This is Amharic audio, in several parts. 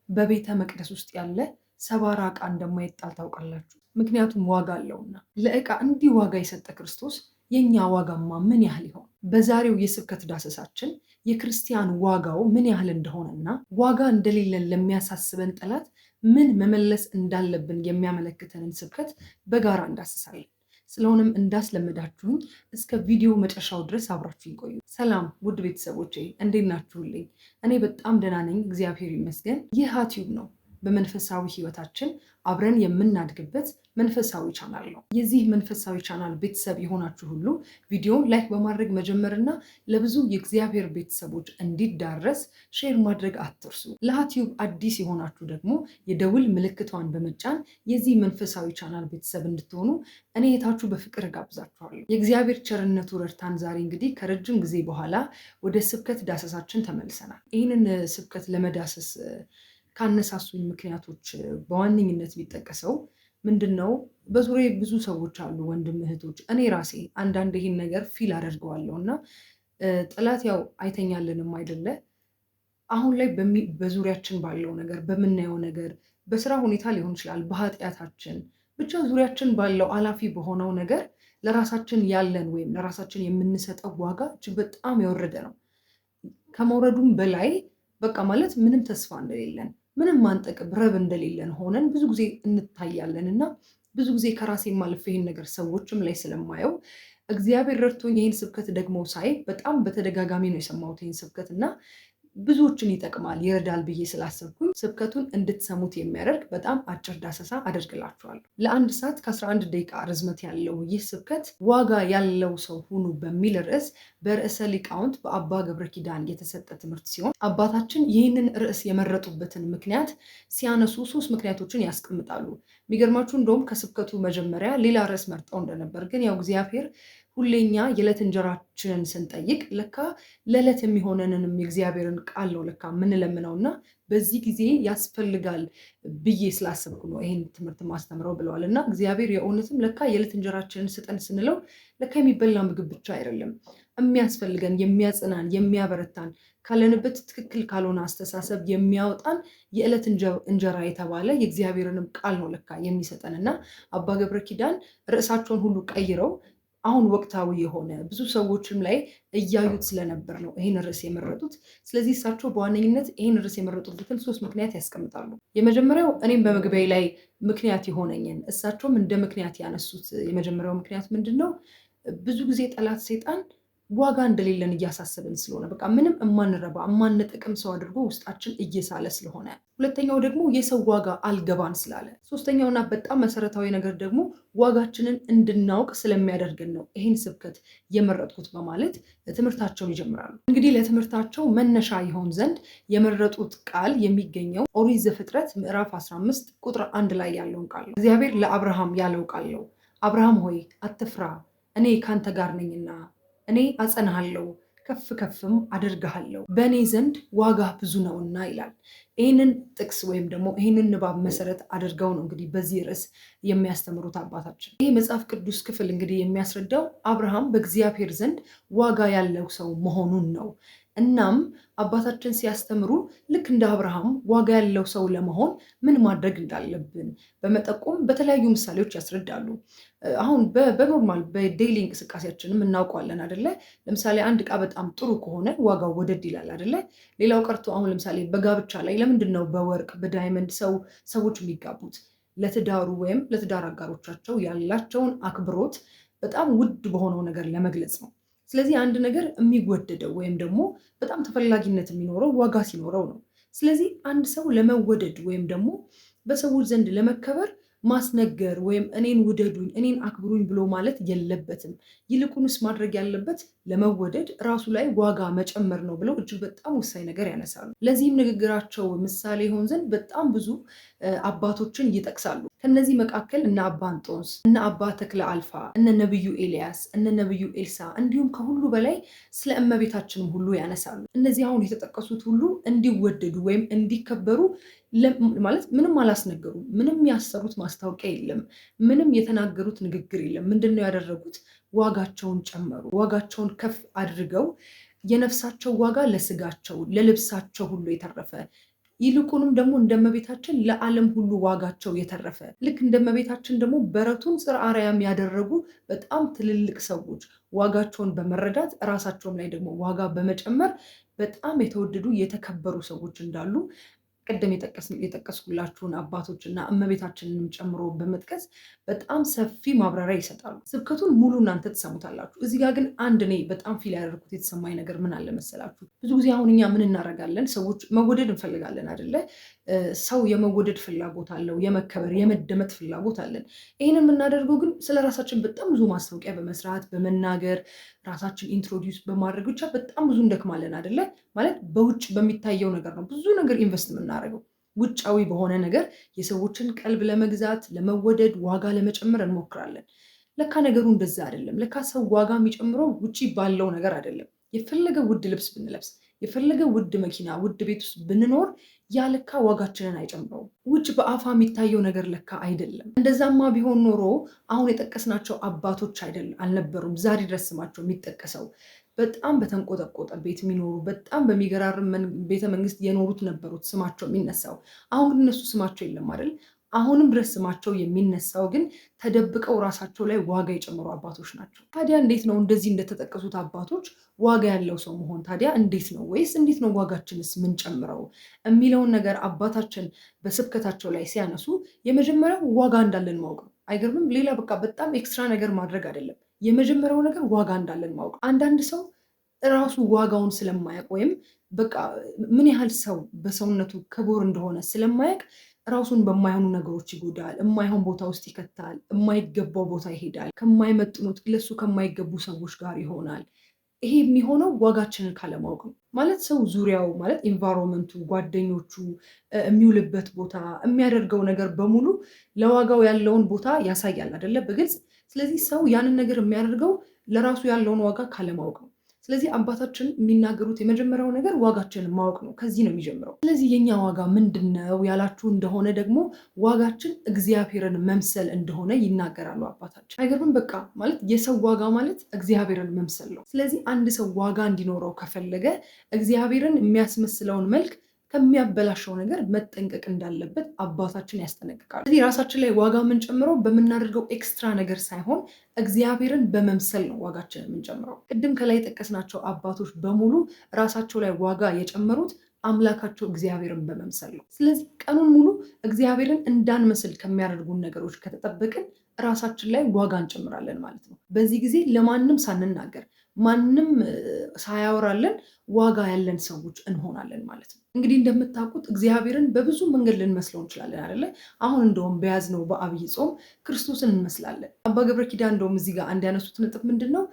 በቤተ መቅደስ ውስጥ ያለ ሰባራ ዕቃ እንደማይጣል ታውቃላችሁ። ምክንያቱም ዋጋ አለውና። ለዕቃ እንዲህ ዋጋ የሰጠ ክርስቶስ የእኛ ዋጋማ ምን ያህል ይሆን? በዛሬው የስብከት ዳሰሳችን የክርስቲያን ዋጋው ምን ያህል እንደሆነና ዋጋ እንደሌለን ለሚያሳስበን ጠላት ምን መመለስ እንዳለብን የሚያመለክተንን ስብከት በጋራ እንዳስሳለን። ስለሆነም እንዳስለመዳችሁኝ እስከ ቪዲዮ መጨረሻው ድረስ አብራችሁ ይቆዩ። ሰላም ውድ ቤተሰቦቼ እንዴት ናችሁልኝ? እኔ በጣም ደህና ነኝ፣ እግዚአብሔር ይመስገን። ይህ ዩቲዩብ ነው። በመንፈሳዊ ህይወታችን አብረን የምናድግበት መንፈሳዊ ቻናል ነው። የዚህ መንፈሳዊ ቻናል ቤተሰብ የሆናችሁ ሁሉ ቪዲዮን ላይክ በማድረግ መጀመርና ለብዙ የእግዚአብሔር ቤተሰቦች እንዲዳረስ ሼር ማድረግ አትርሱ። ለዩቲዩብ አዲስ የሆናችሁ ደግሞ የደውል ምልክቷን በመጫን የዚህ መንፈሳዊ ቻናል ቤተሰብ እንድትሆኑ እኔ የታችሁ በፍቅር ጋብዛችኋለሁ። የእግዚአብሔር ቸርነቱ ረድታን ዛሬ እንግዲህ ከረጅም ጊዜ በኋላ ወደ ስብከት ዳሰሳችን ተመልሰናል። ይህንን ስብከት ለመዳሰስ ካነሳሱኝ ምክንያቶች በዋነኝነት የሚጠቀሰው ምንድነው? በዙሪያ ብዙ ሰዎች አሉ፣ ወንድም እህቶች፣ እኔ ራሴ አንዳንድ ይህን ነገር ፊል አደርገዋለሁ እና ጠላት ያው አይተኛልንም አይደለ? አሁን ላይ በዙሪያችን ባለው ነገር፣ በምናየው ነገር፣ በስራ ሁኔታ ሊሆን ይችላል፣ በኃጢአታችን ብቻ ዙሪያችን ባለው አላፊ በሆነው ነገር ለራሳችን ያለን ወይም ለራሳችን የምንሰጠው ዋጋ እጅግ በጣም የወረደ ነው። ከመውረዱም በላይ በቃ ማለት ምንም ተስፋ እንደሌለን፣ ምንም ማንጠቅም ረብ እንደሌለን ሆነን ብዙ ጊዜ እንታያለን እና ብዙ ጊዜ ከራሴ ማልፍ ይሄን ነገር ሰዎችም ላይ ስለማየው እግዚአብሔር ረድቶኝ ይህን ስብከት ደግሞ ሳይ በጣም በተደጋጋሚ ነው የሰማሁት ይህን ስብከት እና ብዙዎችን ይጠቅማል ይረዳል ብዬ ስላሰብኩኝ ስብከቱን እንድትሰሙት የሚያደርግ በጣም አጭር ዳሰሳ አደርግላችኋለሁ። ለ1 ሰዓት ከ11 ደቂቃ ርዝመት ያለው ይህ ስብከት ዋጋ ያለው ሰው ሁኑ በሚል ርዕስ በርዕሰ ሊቃውንት በአባ ገብረ ኪዳን የተሰጠ ትምህርት ሲሆን አባታችን ይህንን ርዕስ የመረጡበትን ምክንያት ሲያነሱ 3 ምክንያቶችን ያስቀምጣሉ። የሚገርማችሁ እንደውም ከስብከቱ መጀመሪያ ሌላ ርዕስ መርጠው እንደነበር፣ ግን ያው እግዚአብሔር ሁሌኛ የዕለት እንጀራችንን ስንጠይቅ ለካ ለዕለት የሚሆነንንም የእግዚአብሔርን ቃል ነው ለካ የምንለምነው እና በዚህ ጊዜ ያስፈልጋል ብዬ ስላሰብኩ ነው ይህን ትምህርት ማስተምረው ብለዋል። እና እግዚአብሔር የእውነትም ለካ የዕለት እንጀራችንን ስጠን ስንለው ለካ የሚበላ ምግብ ብቻ አይደለም የሚያስፈልገን፣ የሚያጽናን፣ የሚያበረታን፣ ካለንበት ትክክል ካልሆነ አስተሳሰብ የሚያወጣን የዕለት እንጀራ የተባለ የእግዚአብሔርንም ቃል ነው ለካ የሚሰጠን እና አባ ገብረ ኪዳን ርዕሳቸውን ሁሉ ቀይረው አሁን ወቅታዊ የሆነ ብዙ ሰዎችም ላይ እያዩት ስለነበር ነው ይህን ርዕስ የመረጡት። ስለዚህ እሳቸው በዋነኝነት ይህን ርዕስ የመረጡበትን 3 ምክንያት ያስቀምጣሉ። የመጀመሪያው እኔም በመግቢያ ላይ ምክንያት የሆነኝን እሳቸውም እንደ ምክንያት ያነሱት የመጀመሪያው ምክንያት ምንድን ነው? ብዙ ጊዜ ጠላት ሰይጣን ዋጋ እንደሌለን እያሳሰብን ስለሆነ በቃ ምንም እማንረባ እማንጠቅም ሰው አድርጎ ውስጣችን እየሳለ ስለሆነ፣ ሁለተኛው ደግሞ የሰው ዋጋ አልገባን ስላለ፣ ሶስተኛውና በጣም መሰረታዊ ነገር ደግሞ ዋጋችንን እንድናውቅ ስለሚያደርገን ነው ይህን ስብከት የመረጥኩት በማለት ትምህርታቸውን ይጀምራሉ። እንግዲህ ለትምህርታቸው መነሻ ይሆን ዘንድ የመረጡት ቃል የሚገኘው ኦሪት ዘፍጥረት ምዕራፍ 15 ቁጥር 1 ላይ ያለውን ቃል ነው። እግዚአብሔር ለአብርሃም ያለው ቃል ነው። አብርሃም ሆይ አትፍራ፣ እኔ ካንተ ጋር ነኝና እኔ አጸናሃለሁ፣ ከፍ ከፍም አደርግሃለሁ፣ በእኔ ዘንድ ዋጋ ብዙ ነውና ይላል። ይህንን ጥቅስ ወይም ደግሞ ይህንን ንባብ መሰረት አድርገው ነው እንግዲህ በዚህ ርዕስ የሚያስተምሩት አባታችን። ይህ መጽሐፍ ቅዱስ ክፍል እንግዲህ የሚያስረዳው አብርሃም በእግዚአብሔር ዘንድ ዋጋ ያለው ሰው መሆኑን ነው። እናም አባታችን ሲያስተምሩ ልክ እንደ አብርሃም ዋጋ ያለው ሰው ለመሆን ምን ማድረግ እንዳለብን በመጠቆም በተለያዩ ምሳሌዎች ያስረዳሉ። አሁን በኖርማል በዴይሊ እንቅስቃሴያችንም እናውቀዋለን አደለ? ለምሳሌ አንድ ዕቃ በጣም ጥሩ ከሆነ ዋጋው ወደድ ይላል አደለ? ሌላው ቀርቶ አሁን ለምሳሌ በጋብቻ ላይ ለምንድን ነው በወርቅ በዳይመንድ ሰዎች የሚጋቡት? ለትዳሩ ወይም ለትዳር አጋሮቻቸው ያላቸውን አክብሮት በጣም ውድ በሆነው ነገር ለመግለጽ ነው። ስለዚህ አንድ ነገር የሚወደደው ወይም ደግሞ በጣም ተፈላጊነት የሚኖረው ዋጋ ሲኖረው ነው። ስለዚህ አንድ ሰው ለመወደድ ወይም ደግሞ በሰዎች ዘንድ ለመከበር ማስነገር ወይም እኔን ውደዱኝ እኔን አክብሩኝ ብሎ ማለት የለበትም። ይልቁንስ ማድረግ ያለበት ለመወደድ ራሱ ላይ ዋጋ መጨመር ነው ብለው እጅግ በጣም ወሳኝ ነገር ያነሳሉ። ለዚህም ንግግራቸው ምሳሌ ይሆን ዘንድ በጣም ብዙ አባቶችን ይጠቅሳሉ። ከነዚህ መካከል እነ አባ እንጦንስ፣ እነ አባ ተክለ አልፋ፣ እነ ነብዩ ኤልያስ፣ እነ ነብዩ ኤልሳ እንዲሁም ከሁሉ በላይ ስለ እመቤታችንም ሁሉ ያነሳሉ። እነዚህ አሁን የተጠቀሱት ሁሉ እንዲወደዱ ወይም እንዲከበሩ ማለት ምንም አላስነገሩም። ምንም ያሰሩት ማስታወቂያ የለም። ምንም የተናገሩት ንግግር የለም። ምንድነው ያደረጉት? ዋጋቸውን ጨመሩ። ዋጋቸውን ከፍ አድርገው የነፍሳቸው ዋጋ ለስጋቸው ለልብሳቸው ሁሉ የተረፈ ይልቁንም ደግሞ እንደመቤታችን ለዓለም ሁሉ ዋጋቸው የተረፈ ልክ እንደመቤታችን ደግሞ በረቱን ጽርዐ አርያም ያደረጉ በጣም ትልልቅ ሰዎች ዋጋቸውን በመረዳት ራሳቸውም ላይ ደግሞ ዋጋ በመጨመር በጣም የተወደዱ የተከበሩ ሰዎች እንዳሉ ቅድም የጠቀስኩላችሁን አባቶች እና እመቤታችንንም ጨምሮ በመጥቀስ በጣም ሰፊ ማብራሪያ ይሰጣሉ። ስብከቱን ሙሉ እናንተ ትሰሙታላችሁ። እዚህ ጋር ግን አንድ እኔ በጣም ፊል ያደረኩት የተሰማኝ ነገር ምን አለ መሰላችሁ? ብዙ ጊዜ አሁን እኛ ምን እናደርጋለን? ሰዎች መወደድ እንፈልጋለን አይደለ? ሰው የመወደድ ፍላጎት አለው፣ የመከበር የመደመጥ ፍላጎት አለን። ይህንን የምናደርገው ግን ስለ ራሳችን በጣም ብዙ ማስታወቂያ በመስራት በመናገር ራሳችን ኢንትሮዲውስ በማድረግ ብቻ በጣም ብዙ እንደክማለን አይደለ? ማለት በውጭ በሚታየው ነገር ነው ብዙ ነገር ኢንቨስት የምናደርገው። ውጫዊ በሆነ ነገር የሰዎችን ቀልብ ለመግዛት ለመወደድ ዋጋ ለመጨመር እንሞክራለን። ለካ ነገሩ እንደዛ አይደለም። ለካ ሰው ዋጋ የሚጨምረው ውጪ ባለው ነገር አይደለም። የፈለገ ውድ ልብስ ብንለብስ፣ የፈለገ ውድ መኪና ውድ ቤት ውስጥ ብንኖር ያ ለካ ዋጋችንን አይጨምረውም። ውጭ በአፋ የሚታየው ነገር ለካ አይደለም። እንደዛማ ቢሆን ኖሮ አሁን የጠቀስናቸው አባቶች አልነበሩም ዛሬ ድረስ ስማቸው የሚጠቀሰው። በጣም በተንቆጠቆጠ ቤት የሚኖሩ በጣም በሚገራርም ቤተ መንግስት የኖሩት ነበሩት ስማቸው የሚነሳው። አሁን ግን እነሱ ስማቸው የለም አይደል? አሁንም ድረስ ስማቸው የሚነሳው ግን ተደብቀው ራሳቸው ላይ ዋጋ የጨመሩ አባቶች ናቸው። ታዲያ እንዴት ነው እንደዚህ እንደተጠቀሱት አባቶች ዋጋ ያለው ሰው መሆን ታዲያ እንዴት ነው? ወይስ እንዴት ነው ዋጋችንስ ምንጨምረው የሚለውን ነገር አባታችን በስብከታቸው ላይ ሲያነሱ የመጀመሪያው ዋጋ እንዳለን ማወቅ ነው። አይገርምም? ሌላ በቃ በጣም ኤክስትራ ነገር ማድረግ አይደለም። የመጀመሪያው ነገር ዋጋ እንዳለን ማወቅ። አንዳንድ ሰው ራሱ ዋጋውን ስለማያውቅ ወይም በቃ ምን ያህል ሰው በሰውነቱ ክቡር እንደሆነ ስለማያውቅ ራሱን በማይሆኑ ነገሮች ይጎዳል፣ የማይሆን ቦታ ውስጥ ይከታል፣ የማይገባው ቦታ ይሄዳል፣ ከማይመጥኑት ለሱ ከማይገቡ ሰዎች ጋር ይሆናል። ይሄ የሚሆነው ዋጋችንን ካለማወቅ ነው። ማለት ሰው ዙሪያው ማለት ኢንቫይሮንመንቱ፣ ጓደኞቹ፣ የሚውልበት ቦታ፣ የሚያደርገው ነገር በሙሉ ለዋጋው ያለውን ቦታ ያሳያል አይደለ? በግልጽ። ስለዚህ ሰው ያንን ነገር የሚያደርገው ለራሱ ያለውን ዋጋ ካለማወቅ ነው። ስለዚህ አባታችን የሚናገሩት የመጀመሪያው ነገር ዋጋችንን ማወቅ ነው። ከዚህ ነው የሚጀምረው። ስለዚህ የኛ ዋጋ ምንድን ነው ያላችሁ እንደሆነ ደግሞ ዋጋችን እግዚአብሔርን መምሰል እንደሆነ ይናገራሉ አባታችን። አይገርምም? በቃ ማለት የሰው ዋጋ ማለት እግዚአብሔርን መምሰል ነው። ስለዚህ አንድ ሰው ዋጋ እንዲኖረው ከፈለገ እግዚአብሔርን የሚያስመስለውን መልክ ከሚያበላሸው ነገር መጠንቀቅ እንዳለበት አባታችን ያስጠነቅቃሉ። ስለዚህ ራሳችን ላይ ዋጋ የምንጨምረው በምናደርገው ኤክስትራ ነገር ሳይሆን እግዚአብሔርን በመምሰል ነው ዋጋችንን የምንጨምረው። ቅድም ከላይ የጠቀስናቸው አባቶች በሙሉ ራሳቸው ላይ ዋጋ የጨመሩት አምላካቸው እግዚአብሔርን በመምሰል ነው። ስለዚህ ቀኑን ሙሉ እግዚአብሔርን እንዳንመስል ከሚያደርጉን ነገሮች ከተጠበቅን ራሳችን ላይ ዋጋ እንጨምራለን ማለት ነው። በዚህ ጊዜ ለማንም ሳንናገር ማንም ሳያወራለን ዋጋ ያለን ሰዎች እንሆናለን ማለት ነው። እንግዲህ እንደምታውቁት እግዚአብሔርን በብዙ መንገድ ልንመስለው እንችላለን አይደለ? አሁን እንደውም በያዝነው በአብይ ጾም ክርስቶስን እንመስላለን። አባ ገብረ ኪዳን እንደውም እዚህ ጋር እንዲያነሱት ነጥብ ምንድን ነው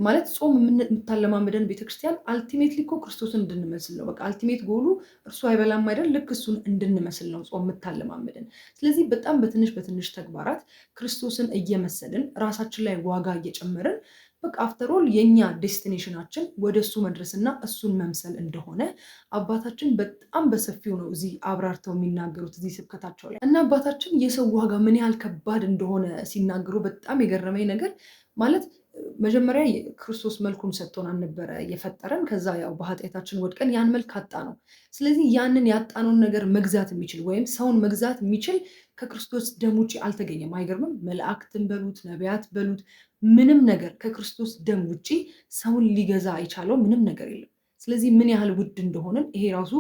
ማለት ጾም የምታለማመደን ቤተክርስቲያን አልቲሜትሊ እኮ ክርስቶስን እንድንመስል ነው። በቃ አልቲሜት ጎሉ እርሱ አይበላም አይደል? ልክ እሱን እንድንመስል ነው ጾም የምታለማመደን። ስለዚህ በጣም በትንሽ በትንሽ ተግባራት ክርስቶስን እየመሰልን ራሳችን ላይ ዋጋ እየጨመርን በቃ አፍተሮል የኛ ዴስቲኔሽናችን ወደ እሱ መድረስና እሱን መምሰል እንደሆነ አባታችን በጣም በሰፊው ነው እዚህ አብራርተው የሚናገሩት እዚህ ስብከታቸው ላይ እና አባታችን የሰው ዋጋ ምን ያህል ከባድ እንደሆነ ሲናገሩ በጣም የገረመኝ ነገር ማለት መጀመሪያ ክርስቶስ መልኩን ሰጥቶን አልነበረ የፈጠረን። ከዛ ያው በኃጢአታችን ወድቀን ያን መልክ አጣ ነው። ስለዚህ ያንን ያጣነውን ነገር መግዛት የሚችል ወይም ሰውን መግዛት የሚችል ከክርስቶስ ደም ውጭ አልተገኘም። አይገርምም? መላእክትን በሉት ነቢያት በሉት ምንም ነገር ከክርስቶስ ደም ውጭ ሰውን ሊገዛ የቻለው ምንም ነገር የለም። ስለዚህ ምን ያህል ውድ እንደሆነን ይሄ ራሱ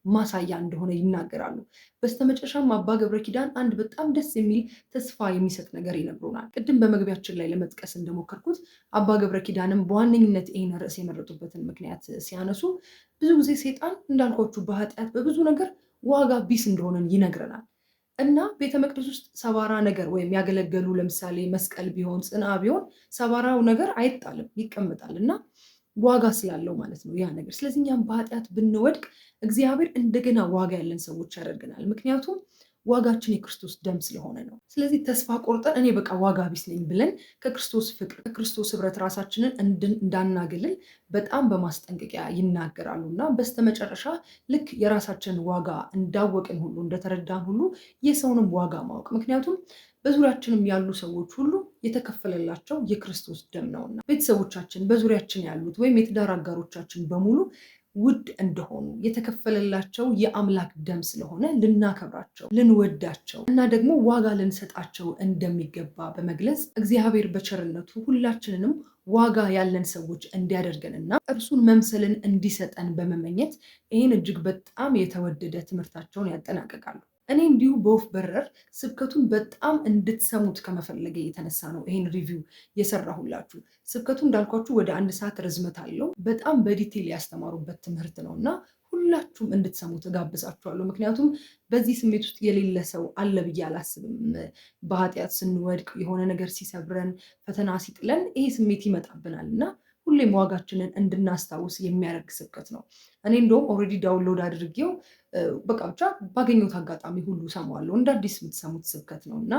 ማሳያ እንደሆነ ይናገራሉ። በስተመጨረሻም አባ ገብረ ኪዳን አንድ በጣም ደስ የሚል ተስፋ የሚሰጥ ነገር ይነግሩናል። ቅድም በመግቢያችን ላይ ለመጥቀስ እንደሞከርኩት አባ ገብረ ኪዳንም በዋነኝነት ይህን ርዕስ የመረጡበትን ምክንያት ሲያነሱ ብዙ ጊዜ ሴጣን እንዳልኳችሁ በኃጢአት በብዙ ነገር ዋጋ ቢስ እንደሆነን ይነግረናል። እና ቤተ መቅደስ ውስጥ ሰባራ ነገር ወይም ያገለገሉ ለምሳሌ መስቀል ቢሆን ጽና ቢሆን ሰባራው ነገር አይጣልም፣ ይቀመጣል እና ዋጋ ስላለው ማለት ነው ያ ነገር። ስለዚህ እኛም በኃጢአት ብንወድቅ እግዚአብሔር እንደገና ዋጋ ያለን ሰዎች ያደርገናል። ምክንያቱም ዋጋችን የክርስቶስ ደም ስለሆነ ነው። ስለዚህ ተስፋ ቆርጠን እኔ በቃ ዋጋ ቢስ ነኝ ብለን ከክርስቶስ ፍቅር ከክርስቶስ ህብረት ራሳችንን እንዳናገልል በጣም በማስጠንቀቂያ ይናገራሉ እና በስተመጨረሻ ልክ የራሳችንን ዋጋ እንዳወቅን ሁሉ እንደተረዳን ሁሉ የሰውንም ዋጋ ማወቅ፣ ምክንያቱም በዙሪያችንም ያሉ ሰዎች ሁሉ የተከፈለላቸው የክርስቶስ ደም ነውና ቤተሰቦቻችን፣ በዙሪያችን ያሉት ወይም የትዳር አጋሮቻችን በሙሉ ውድ እንደሆኑ የተከፈለላቸው የአምላክ ደም ስለሆነ ልናከብራቸው፣ ልንወዳቸው እና ደግሞ ዋጋ ልንሰጣቸው እንደሚገባ በመግለጽ እግዚአብሔር በቸርነቱ ሁላችንንም ዋጋ ያለን ሰዎች እንዲያደርገንና እርሱን መምሰልን እንዲሰጠን በመመኘት ይህን እጅግ በጣም የተወደደ ትምህርታቸውን ያጠናቅቃሉ። እኔ እንዲሁ በወፍ በረር ስብከቱን በጣም እንድትሰሙት ከመፈለገ የተነሳ ነው ይህን ሪቪው የሰራሁላችሁ። ስብከቱ እንዳልኳችሁ ወደ 1 ሰዓት ርዝመት አለው። በጣም በዲቴል ያስተማሩበት ትምህርት ነው እና ሁላችሁም እንድትሰሙት እጋብዛችኋለሁ። ምክንያቱም በዚህ ስሜት ውስጥ የሌለ ሰው አለ ብዬ አላስብም። በኃጢአት ስንወድቅ፣ የሆነ ነገር ሲሰብረን፣ ፈተና ሲጥለን ይሄ ስሜት ይመጣብናል እና ሁሌም ዋጋችንን እንድናስታውስ የሚያደርግ ስብከት ነው። እኔ እንደውም ኦልሬዲ ዳውንሎድ አድርጌው በቃ ብቻ ባገኘሁት አጋጣሚ ሁሉ ሰማዋለሁ። እንደ አዲስ የምትሰሙት ስብከት ነው እና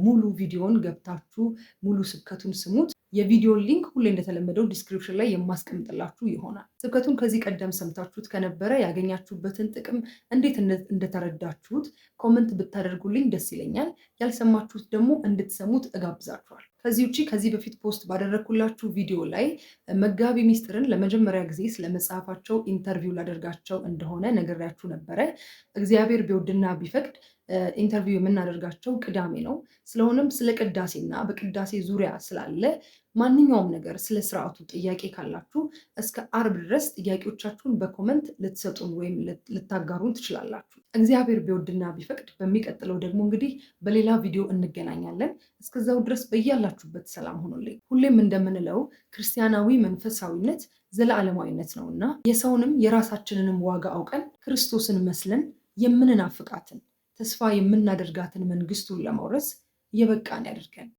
ሙሉ ቪዲዮን ገብታችሁ ሙሉ ስብከቱን ስሙት። የቪዲዮን ሊንክ ሁሌ እንደተለመደው ዲስክሪፕሽን ላይ የማስቀምጥላችሁ ይሆናል። ስብከቱን ከዚህ ቀደም ሰምታችሁት ከነበረ ያገኛችሁበትን ጥቅም እንዴት እንደተረዳችሁት ኮመንት ብታደርጉልኝ ደስ ይለኛል። ያልሰማችሁት ደግሞ እንድትሰሙት እጋብዛችኋል። ከዚህ ውጭ ከዚህ በፊት ፖስት ባደረግኩላችሁ ቪዲዮ ላይ መጋቢ ሚስጥርን ለመጀመሪያ ጊዜ ስለመጽሐፋቸው ኢንተርቪው ላደርጋቸው እንደሆነ ነግሬያችሁ ነበረ። እግዚአብሔር ቢወድና ቢፈቅድ ኢንተርቪው የምናደርጋቸው ቅዳሜ ነው። ስለሆነም ስለ ቅዳሴና በቅዳሴ ዙሪያ ስላለ ማንኛውም ነገር ስለ ስርዓቱ ጥያቄ ካላችሁ እስከ አርብ ድረስ ጥያቄዎቻችሁን በኮመንት ልትሰጡን ወይም ልታጋሩን ትችላላችሁ። እግዚአብሔር ቢወድና ቢፈቅድ በሚቀጥለው ደግሞ እንግዲህ በሌላ ቪዲዮ እንገናኛለን። እስከዛው ድረስ በያላችሁበት ሰላም ሆኖልኝ። ሁሌም እንደምንለው ክርስቲያናዊ መንፈሳዊነት ዘላለማዊነት ነውና የሰውንም የራሳችንንም ዋጋ አውቀን ክርስቶስን መስለን የምንናፍቃትን ተስፋ የምናደርጋትን መንግስቱን ለመውረስ የበቃን ያድርገን።